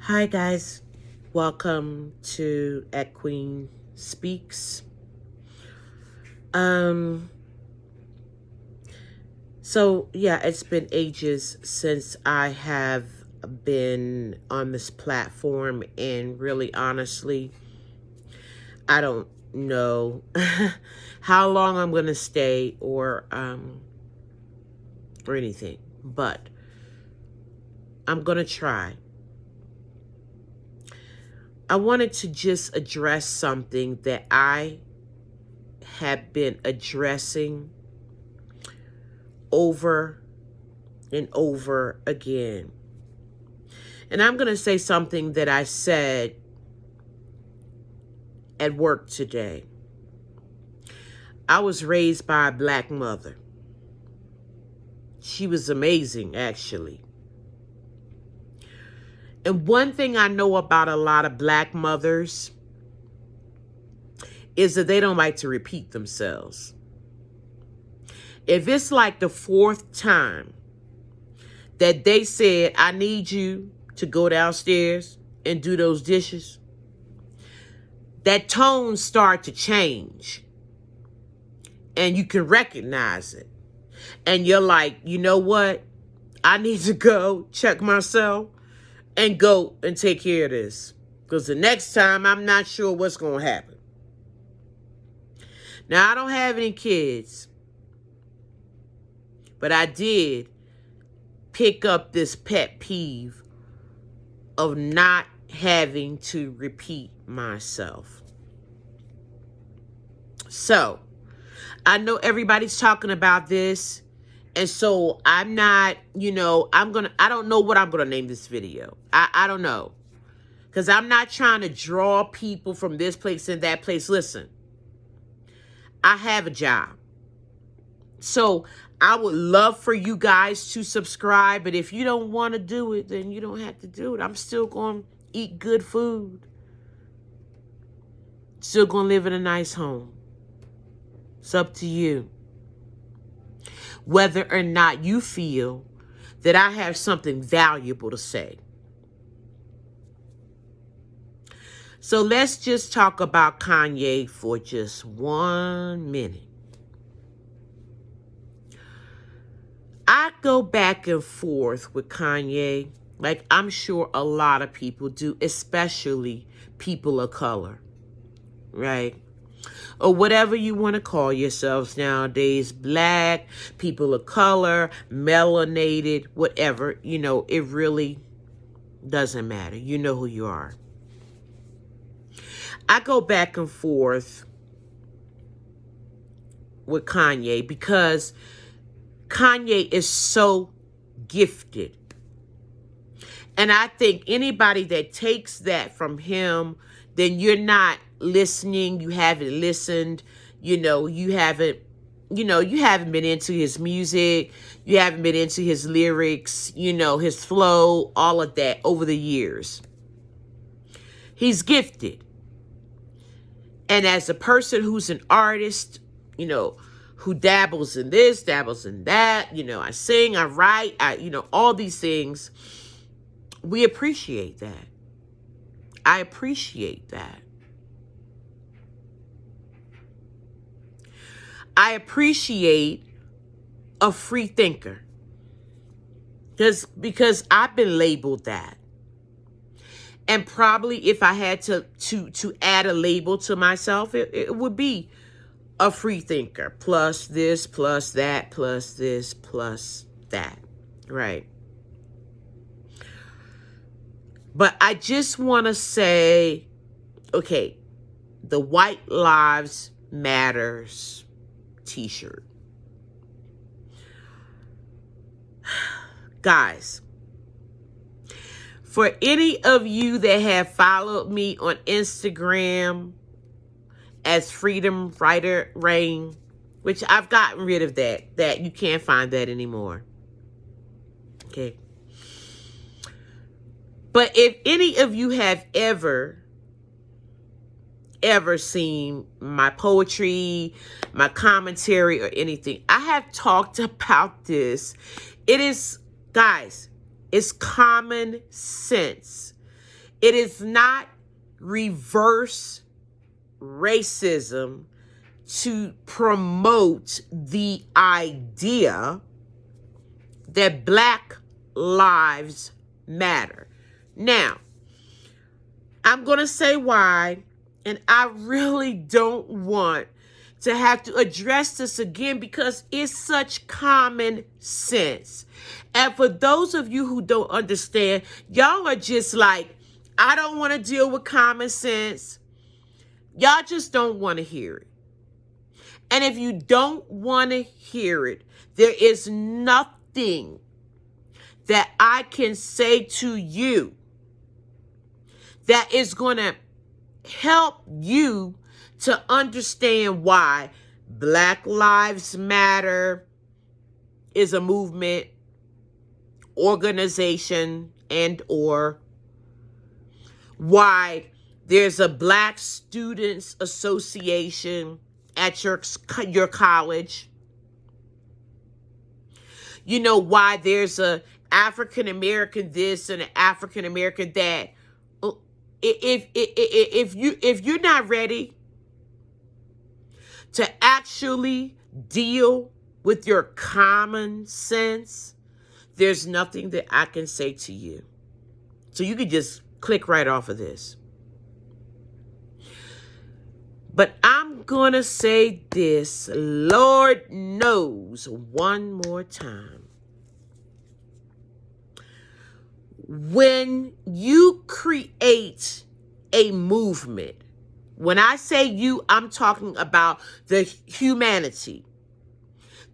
Hi guys, welcome to At Queen Speaks. Um it's been ages since I have been on this platform, and really honestly, I don't know how long I'm going to stay or anything, but I'm going to try. I wanted to just address something that I have been addressing over and over again. And I'm going to say something that I said at work today. I was raised by a black mother. She was amazing, actually. And one thing I know about a lot of black mothers is that they don't like to repeat themselves. If it's like the fourth time that they said, I need you to go downstairs and do those dishes, that tone start to change. And you can recognize it. And you're like, you know what? I need to go check myself and go and take care of this. Because the next time, I'm not sure what's going to happen. Now, I don't have any kids. But I did pick up this pet peeve of not having to repeat myself. So, I know everybody's talking about this. And so I'm not, I don't know what I'm going to name this video. I don't know. Because I'm not trying to draw people from this place and that place. Listen, I have a job. So I would love for you guys to subscribe. But if you don't want to do it, then you don't have to do it. I'm still going to eat good food. Still going to live in a nice home. It's up to you. Whether or not you feel that I have something valuable to say. So let's just talk about Kanye for just 1 minute. I go back and forth with Kanye, like I'm sure a lot of people do, especially people of color, right? Or whatever you want to call yourselves nowadays, black, people of color, melanated, whatever, it really doesn't matter. You know who you are. I go back and forth with Kanye because Kanye is so gifted. And I think anybody that takes that from him, then you're not listening. You haven't listened. You haven't been into his music. You haven't been into his lyrics, his flow, all of that over the years. He's gifted. And as a person who's an artist, who dabbles in this, dabbles in that, I sing, I write, all these things, we appreciate that. I appreciate that. I appreciate a free thinker. Because I've been labeled that. And probably if I had to add a label to myself, it would be a free thinker. Plus this, plus that, plus this, plus that. Right? But I just want to say, okay, the White Lives Matters t-shirt. Guys, for any of you that have followed me on Instagram as Freedom Writer Rain, which I've gotten rid of that you can't find that anymore. Okay. But if any of you have ever seen my poetry, my commentary, or anything, I have talked about this. It is, guys, it's common sense It is not reverse racism to promote the idea that Black lives matter. Now, I'm going to say why, and I really don't want to have to address this again because it's such common sense. And for those of you who don't understand, y'all are just like, I don't want to deal with common sense. Y'all just don't want to hear it. And if you don't want to hear it, there is nothing that I can say to you that is going to help you to understand why Black Lives Matter is a movement, organization, and or why there's a Black Students Association at your college. You know why there's a African American this and an African American that. If you're not ready to actually deal with your common sense, there's nothing that I can say to you. So you can just click right off of this. But I'm going to say this, Lord knows, one more time. When you create a movement, when I say you, I'm talking about the humanity,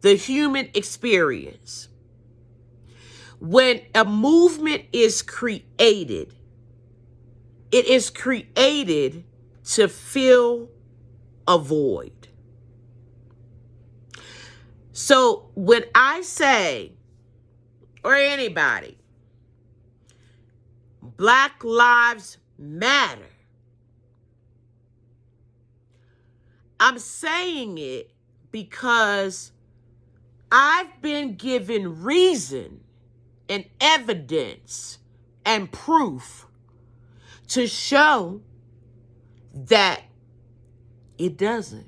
the human experience. When a movement is created, it is created to fill a void. So when I say, or anybody, Black Lives Matter, I'm saying it because I've been given reason and evidence and proof to show that it doesn't.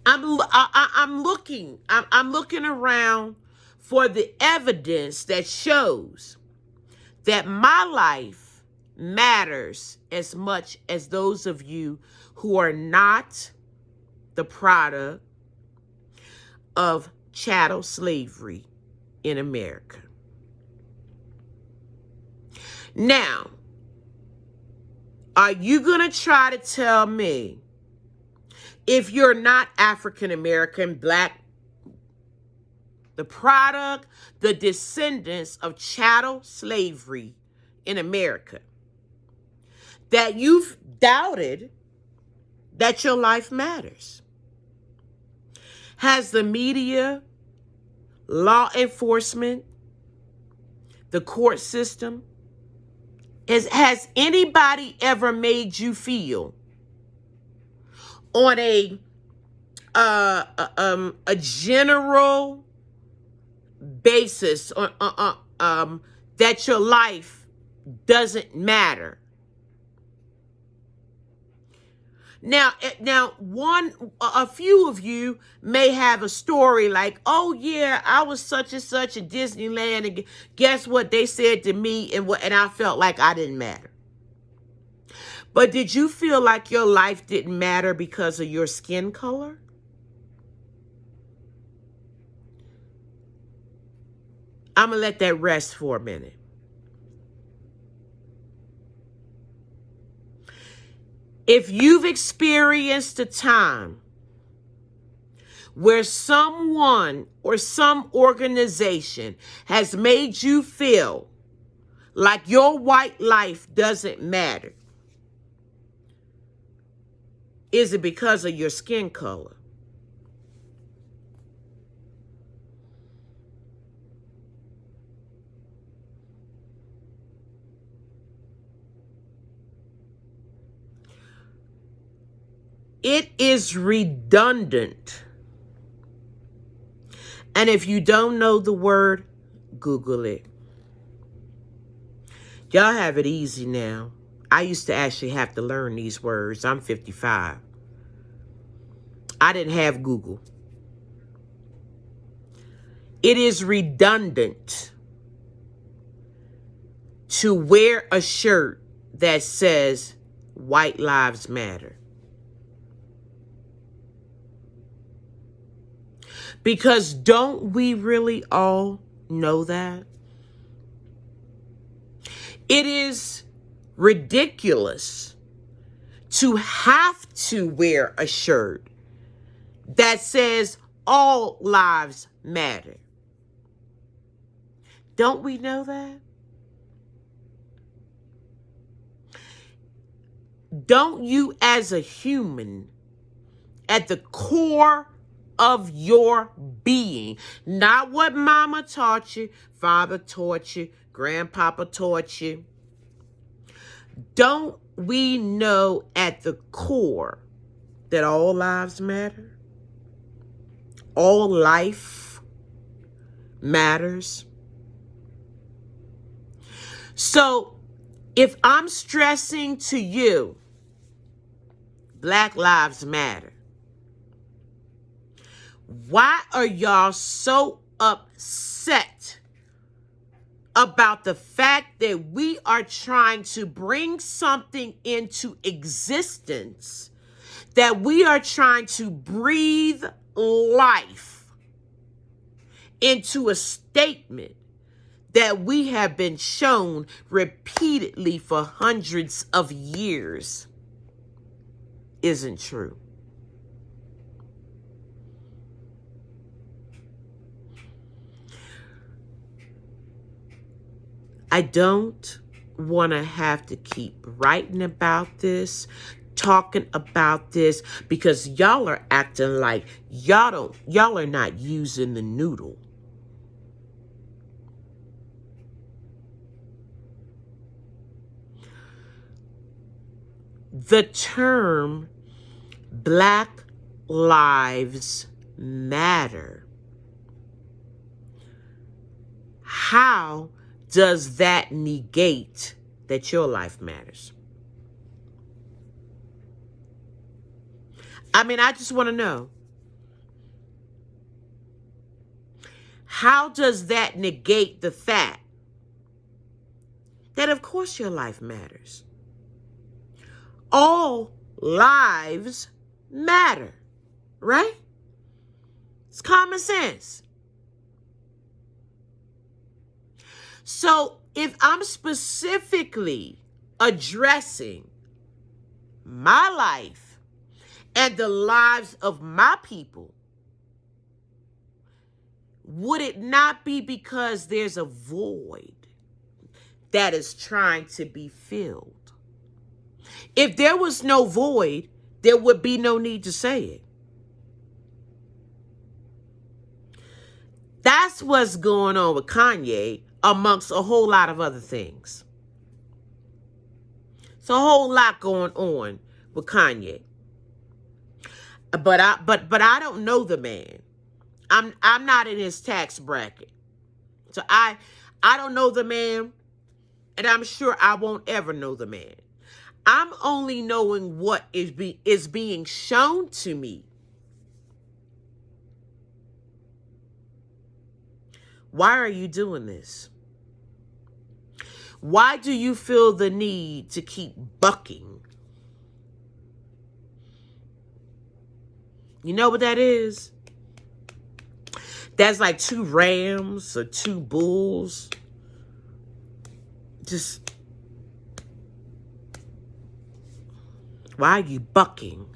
I'm looking around for the evidence that shows that my life matters as much as those of you who are not the product of chattel slavery in America. Now, are you going to try to tell me if you're not African American, Black, the product, the descendants of chattel slavery in America, that you've doubted that your life matters? Has the media, law enforcement, the court system, has anybody ever made you feel on a general basis that your life doesn't matter? Now, a few of you may have a story like, oh yeah, I was such and such in Disneyland, and guess what they said to me, and I felt like I didn't matter. But did you feel like your life didn't matter because of your skin color? I'm going to let that rest for a minute. If you've experienced a time where someone or some organization has made you feel like your white life doesn't matter, is it because of your skin color? It is redundant. And if you don't know the word, Google it. Y'all have it easy now. I used to actually have to learn these words. I'm 55. I didn't have Google. It is redundant to wear a shirt that says White Lives Matter. Because don't we really all know that? It is ridiculous to have to wear a shirt that says all lives matter. Don't we know that? Don't you as a human, at the core of your being, not what mama taught you, father taught you, grandpapa taught you, don't we know at the core that all lives matter? All life matters. So if I'm stressing to you, Black Lives Matter, why are y'all so upset about the fact that we are trying to bring something into existence, that we are trying to breathe life into a statement that we have been shown repeatedly for hundreds of years isn't true? I don't want to have to keep writing about this, talking about this, because y'all are acting like y'all are not using the noodle. The term Black Lives Matter, how does that negate that your life matters? I mean, I just want to know. How does that negate the fact that, of course, your life matters? All lives matter, right? It's common sense. So if I'm specifically addressing my life and the lives of my people, would it not be because there's a void that is trying to be filled? If there was no void, there would be no need to say it. That's what's going on with Kanye, amongst a whole lot of other things. It's a whole lot going on with Kanye. But I don't know the man. I'm not in his tax bracket. So I don't know the man, and I'm sure I won't ever know the man. I'm only knowing what is being shown to me. Why are you doing this? Why do you feel the need to keep bucking? You know what that is? That's like two rams or two bulls. Just, why are you bucking?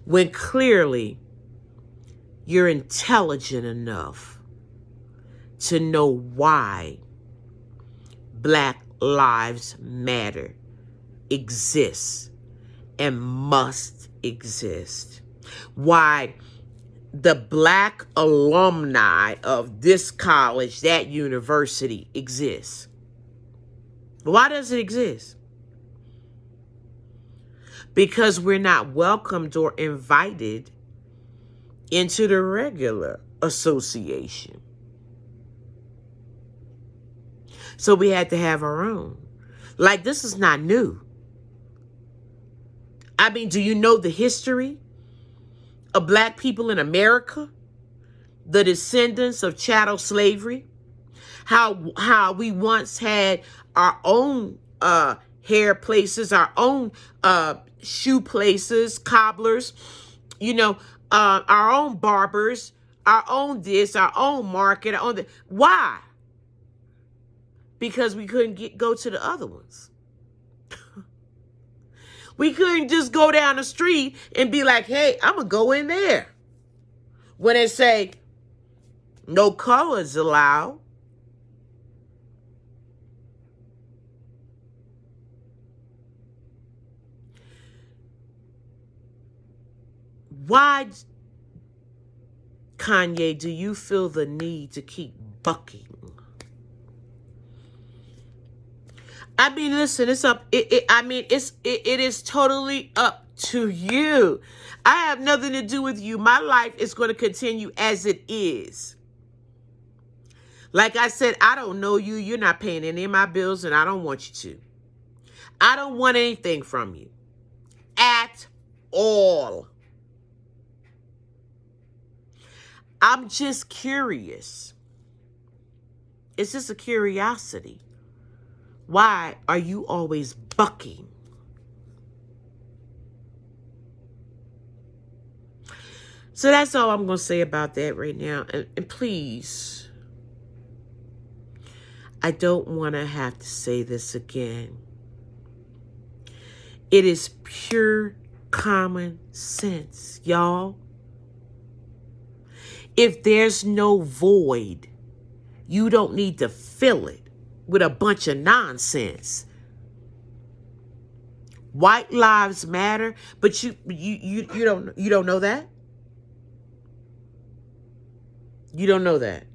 When clearly you're intelligent enough to know why Black Lives Matter exists and must exist. Why the Black alumni of this college, that university exists. Why does it exist? Because we're not welcomed or invited into the regular association. So we had to have our own. Like, this is not new. I mean, do you know the history of black people in America? The descendants of chattel slavery? How we once had our own hair places, our own shoe places, cobblers, our own barbers, our own this, our own market, our own that. Why? Because we couldn't go to the other ones. We couldn't just go down the street and be like, hey, I'm going to go in there. When they say no colors allowed. Why, Kanye, do you feel the need to keep bucking? I mean, listen, it's up. It is totally up to you. I have nothing to do with you. My life is going to continue as it is. Like I said, I don't know you. You're not paying any of my bills, and I don't want you to. I don't want anything from you at all. I'm just curious. It's just a curiosity. Why are you always bucking? So that's all I'm going to say about that right now. And please, I don't want to have to say this again. It is pure common sense, y'all. If there's no void, you don't need to fill it with a bunch of nonsense. White lives matter, but you don't know that? You don't know that.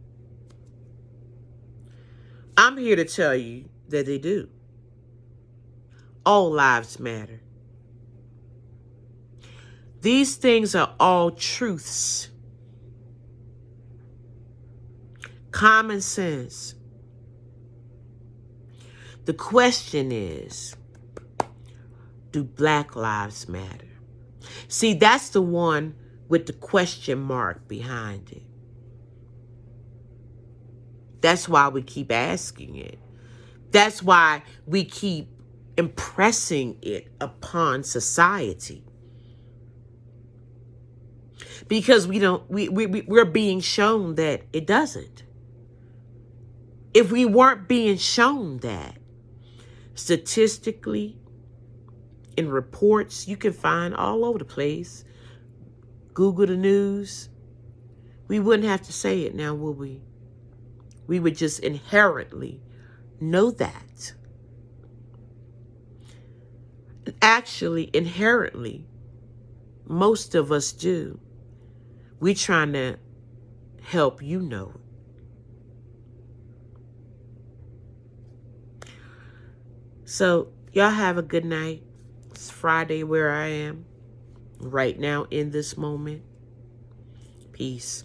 I'm here to tell you that they do. All lives matter. These things are all truths. Common sense. The question is, do Black lives matter? See, that's the one with the question mark behind it. That's why we keep asking it. That's why we keep impressing it upon society. Because we're being shown that it doesn't. If we weren't being shown that, statistically, in reports you can find all over the place, Google the news, we wouldn't have to say it now, would we? We would just inherently know that. Actually, inherently, most of us do. We're trying to help you know it. So, y'all have a good night. It's Friday where I am right now in this moment. Peace.